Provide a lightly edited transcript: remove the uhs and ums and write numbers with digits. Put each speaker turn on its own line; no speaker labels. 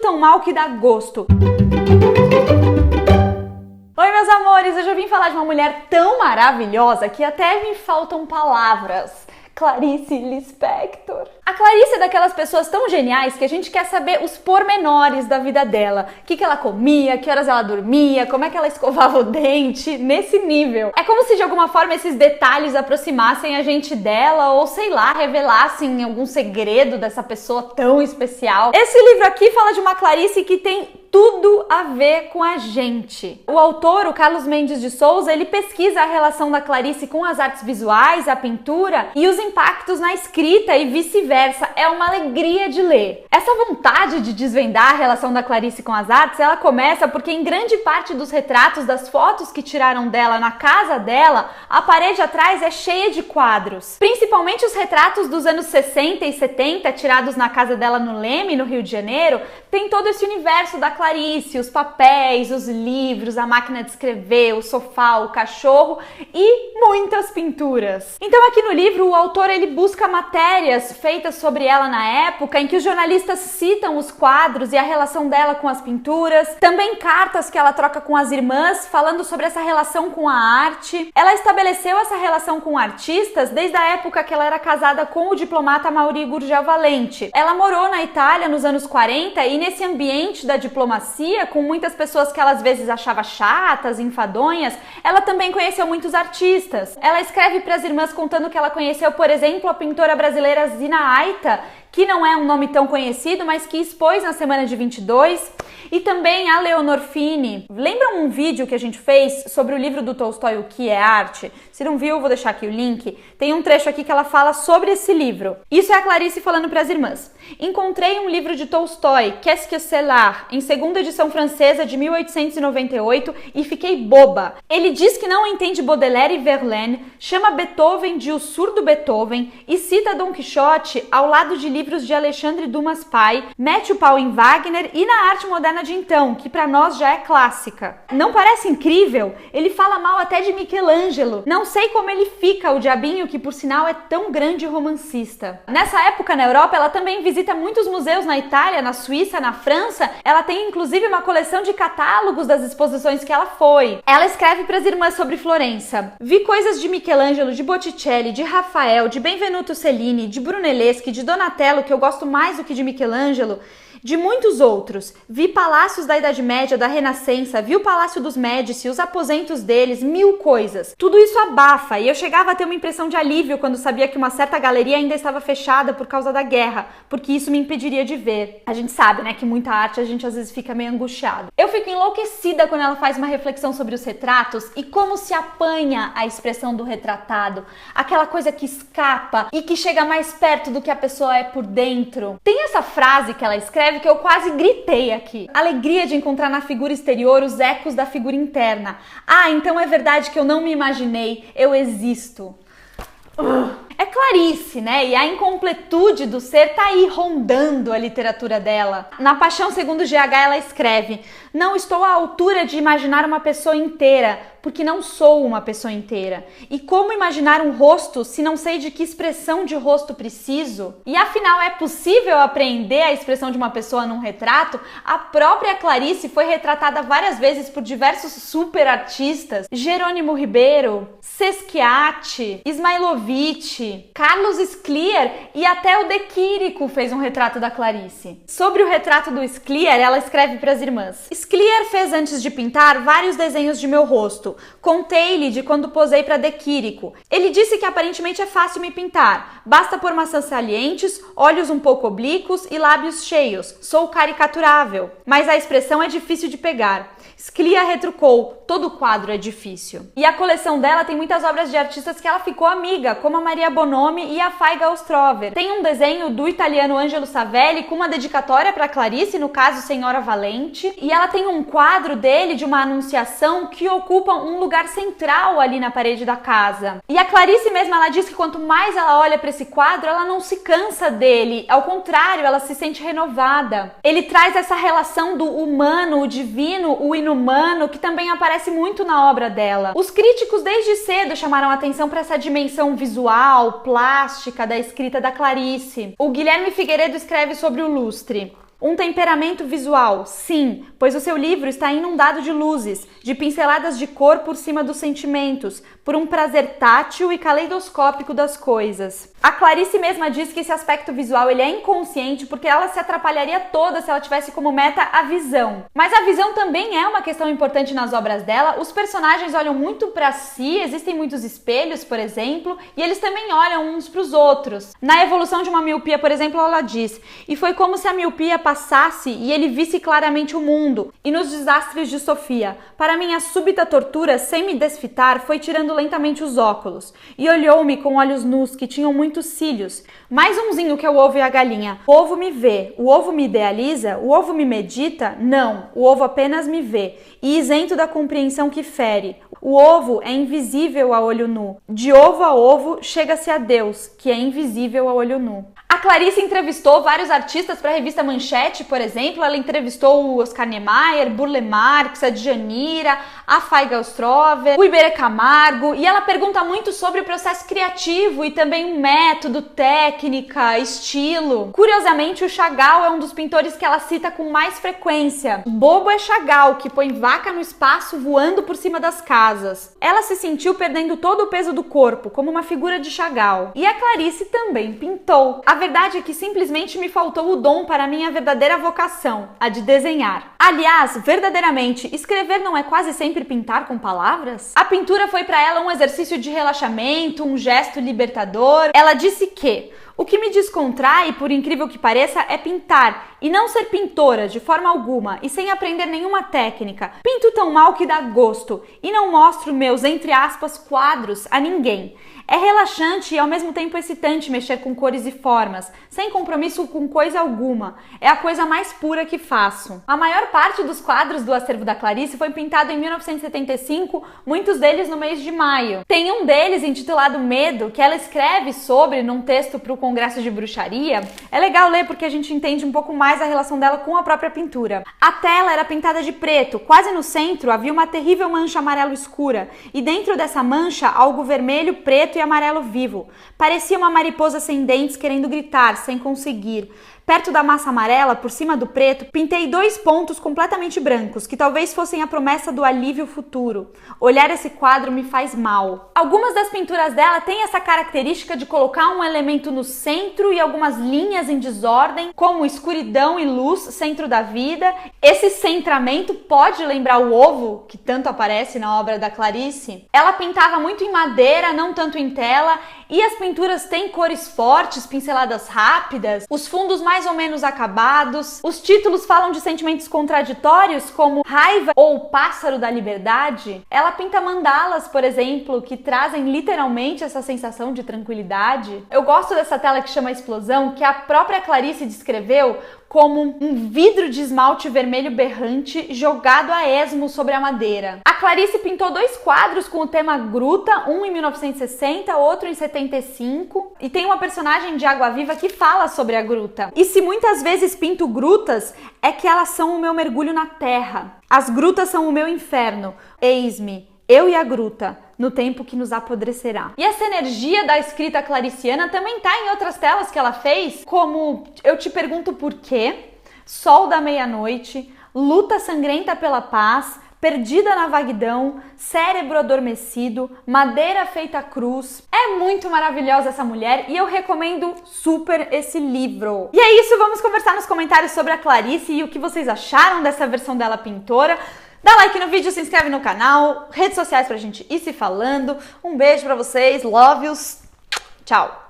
tão mal que dá gosto. Oi, meus amores, hoje eu vim falar de uma mulher tão maravilhosa que até me faltam palavras. Clarice Lispector. A Clarice é daquelas pessoas tão geniais que a gente quer saber os pormenores da vida dela. O que ela comia, que horas ela dormia, como é que ela escovava o dente, nesse nível. É como se de alguma forma esses detalhes aproximassem a gente dela ou, sei lá, revelassem algum segredo dessa pessoa tão especial. Esse livro aqui fala de uma Clarice que tem tudo a ver com a gente. O autor, o Carlos Mendes de Souza, ele pesquisa a relação da Clarice com as artes visuais, a pintura e os impactos na escrita e vice-versa. É uma alegria de ler. Essa vontade de desvendar a relação da Clarice com as artes, ela começa porque em grande parte dos retratos, das fotos que tiraram dela na casa dela, a parede atrás é cheia de quadros. Principalmente os retratos dos anos 60 e 70, tirados na casa dela no Leme, no Rio de Janeiro, tem todo esse universo da Clarice, os papéis, os livros, a máquina de escrever, o sofá, o cachorro e muitas pinturas. Então aqui no livro o autor ele busca matérias feitas sobre ela na época em que os jornalistas citam os quadros e a relação dela com as pinturas, também cartas que ela troca com as irmãs falando sobre essa relação com a arte. Ela estabeleceu essa relação com artistas desde a época que ela era casada com o diplomata Amaury Gurgel Valente. Ela morou na Itália nos anos 40 e nesse ambiente da diplomacia, com muitas pessoas que ela às vezes achava chatas, enfadonhas, ela também conheceu muitos artistas. Ela escreve para as irmãs contando que ela conheceu, por exemplo, a pintora brasileira Zina Aita, que não é um nome tão conhecido, mas que expôs na Semana de 22, e também a Leonor Fini. Lembram um vídeo que a gente fez sobre o livro do Tolstói, O que é Arte? Se não viu, eu vou deixar aqui o link. Tem um trecho aqui que ela fala sobre esse livro. Isso é a Clarice falando para as irmãs. Encontrei um livro de Tolstói, Qu'est-ce que c'est l'art, em segunda edição francesa de 1898 e fiquei boba. Ele diz que não entende Baudelaire e Verlaine, chama Beethoven de o surdo Beethoven e cita Dom Quixote ao lado de livros de Alexandre Dumas Pai, mete o pau em Wagner e na arte moderna de então, que para nós já é clássica. Não parece incrível? Ele fala mal até de Michelangelo. Não sei como ele fica, o diabinho, que por sinal é tão grande romancista. Nessa época na Europa, ela também visita muitos museus na Itália, na Suíça, na França. Ela tem inclusive uma coleção de catálogos das exposições que ela foi. Ela escreve para as irmãs sobre Florença. Vi coisas de Michelangelo, de Botticelli, de Rafael, de Benvenuto Cellini, de Brunelleschi, de Donatello, que eu gosto mais do que de Michelangelo, de muitos outros. Vi palácios da Idade Média, da Renascença, vi o Palácio dos Médici, os aposentos deles, mil coisas. Tudo isso abafa e eu chegava a ter uma impressão de alívio quando sabia que uma certa galeria ainda estava fechada por causa da guerra, porque isso me impediria de ver. A gente sabe, né, que muita arte a gente às vezes fica meio angustiado. Eu fico enlouquecida quando ela faz uma reflexão sobre os retratos e como se apanha a expressão do retratado, aquela coisa que escapa e que chega mais perto do que a pessoa é por dentro. Tem essa frase que ela escreve que eu quase gritei aqui. Alegria de encontrar na figura exterior os ecos da figura interna. Ah, então é verdade que eu não me imaginei, eu existo. É Clarice, né? E a incompletude do ser tá aí rondando a literatura dela. Na Paixão segundo GH ela escreve: não estou à altura de imaginar uma pessoa inteira, porque não sou uma pessoa inteira. E como imaginar um rosto se não sei de que expressão de rosto preciso? E afinal, é possível apreender a expressão de uma pessoa num retrato? A própria Clarice foi retratada várias vezes por diversos super artistas: Jerônimo Ribeiro, Sesquiate, Ismailovitch, Carlos Scliar e até o De Chirico fez um retrato da Clarice. Sobre o retrato do Scliar, ela escreve para as irmãs: Scliar fez antes de pintar vários desenhos de meu rosto. Contei-lhe de quando posei para De Chirico. Ele disse que aparentemente é fácil me pintar. Basta pôr maçãs salientes, olhos um pouco oblíquos e lábios cheios. Sou caricaturável. Mas a expressão é difícil de pegar. Scliar retrucou: todo quadro é difícil. E a coleção dela tem muitas obras de artistas que ela ficou amiga, como a Maria Bonomi e a Faiga Ostrover. Tem um desenho do italiano Angelo Savelli com uma dedicatória para Clarice, no caso Senhora Valente, e ela tem um quadro dele de uma anunciação que ocupa um lugar central ali na parede da casa. E a Clarice mesma, ela diz que quanto mais ela olha para esse quadro, ela não se cansa dele, ao contrário, ela se sente renovada. Ele traz essa relação do humano, o divino, o inumano, que também aparece muito na obra dela. Os críticos desde cedo chamaram atenção para essa dimensão visual, plástica da escrita da Clarice. O Guilherme Figueiredo escreve sobre o lustre: Um temperamento visual? Sim, pois o seu livro está inundado de luzes, de pinceladas de cor por cima dos sentimentos, por um prazer tátil e caleidoscópico das coisas. A Clarice mesma diz que esse aspecto visual ele é inconsciente porque ela se atrapalharia toda se ela tivesse como meta a visão. Mas a visão também é uma questão importante nas obras dela. Os personagens olham muito para si, existem muitos espelhos, por exemplo, e eles também olham uns para os outros. Na Evolução de uma Miopia, por exemplo, ela diz: "E foi como se a miopia passasse e ele visse claramente o mundo." E nos Desastres de Sofia: "Para minha súbita tortura, sem me desfitar, foi tirando lentamente os óculos, e olhou-me com olhos nus que tinham muitos cílios. Mais umzinho que o ovo e a galinha. O ovo me vê, o ovo me idealiza, o ovo me medita? Não, o ovo apenas me vê, e isento da compreensão que fere. O ovo é invisível a olho nu. De ovo a ovo chega-se a Deus, que é invisível a olho nu." A Clarice entrevistou vários artistas para a revista Manchete, por exemplo. Ela entrevistou o Oscar Niemeyer, Burle Marx, a Djanira, a Faiga Ostrover, o Iberê Camargo, e ela pergunta muito sobre o processo criativo e também o método, técnica, estilo. Curiosamente, o Chagall é um dos pintores que ela cita com mais frequência. Bobo é Chagall, que põe vaca no espaço voando por cima das casas. Ela se sentiu perdendo todo o peso do corpo, como uma figura de Chagall. E a Clarice também pintou. A verdade é que simplesmente me faltou o dom para a minha verdadeira vocação, a de desenhar. Aliás, verdadeiramente, escrever não é quase sempre pintar com palavras? A pintura foi para ela um exercício de relaxamento, um gesto libertador. Ela disse que o que me descontrai, por incrível que pareça, é pintar, e não ser pintora de forma alguma, e sem aprender nenhuma técnica. Pinto tão mal que dá gosto, e não mostro meus, entre aspas, quadros a ninguém. É relaxante e ao mesmo tempo excitante mexer com cores e formas, sem compromisso com coisa alguma. É a coisa mais pura que faço. A maior parte dos quadros do acervo da Clarice foi pintado em 1975, muitos deles no mês de maio. Tem um deles intitulado Medo, que ela escreve sobre num texto para o Congresso de Bruxaria. É legal ler porque a gente entende um pouco mais a relação dela com a própria pintura. A tela era pintada de preto, quase no centro havia uma terrível mancha amarelo escura, e dentro dessa mancha algo vermelho, preto e amarelo vivo. Parecia uma mariposa sem dentes querendo gritar, sem conseguir. Perto da massa amarela, por cima do preto, pintei 2 pontos completamente brancos, que talvez fossem a promessa do alívio futuro. Olhar esse quadro me faz mal. Algumas das pinturas dela têm essa característica de colocar um elemento no centro e algumas linhas em desordem, como escuridão e luz, centro da vida. Esse centramento pode lembrar o ovo, que tanto aparece na obra da Clarice. Ela pintava muito em madeira, não tanto em tela, e as pinturas têm cores fortes, pinceladas rápidas, os fundos mais ou menos acabados. Os títulos falam de sentimentos contraditórios, como raiva ou pássaro da liberdade. Ela pinta mandalas, por exemplo, que trazem literalmente essa sensação de tranquilidade. Eu gosto dessa tela que chama Explosão, que a própria Clarice descreveu como um vidro de esmalte vermelho berrante jogado a esmo sobre a madeira. A Clarice pintou 2 quadros com o tema gruta, um em 1960, outro em 75, e tem uma personagem de Água Viva que fala sobre a gruta. E se muitas vezes pinto grutas, é que elas são o meu mergulho na terra. As grutas são o meu inferno. Eis-me, eu e a gruta, no tempo que nos apodrecerá. E essa energia da escrita clariciana também tá em outras telas que ela fez, como Eu Te Pergunto Por Quê, Sol da Meia-Noite, Luta Sangrenta pela Paz, Perdida na Vaguidão, Cérebro Adormecido, Madeira Feita Cruz. É muito maravilhosa essa mulher e eu recomendo super esse livro. E é isso, vamos conversar nos comentários sobre a Clarice e o que vocês acharam dessa versão dela pintora. Dá like no vídeo, se inscreve no canal, redes sociais pra gente ir se falando. Um beijo pra vocês, love yous, tchau!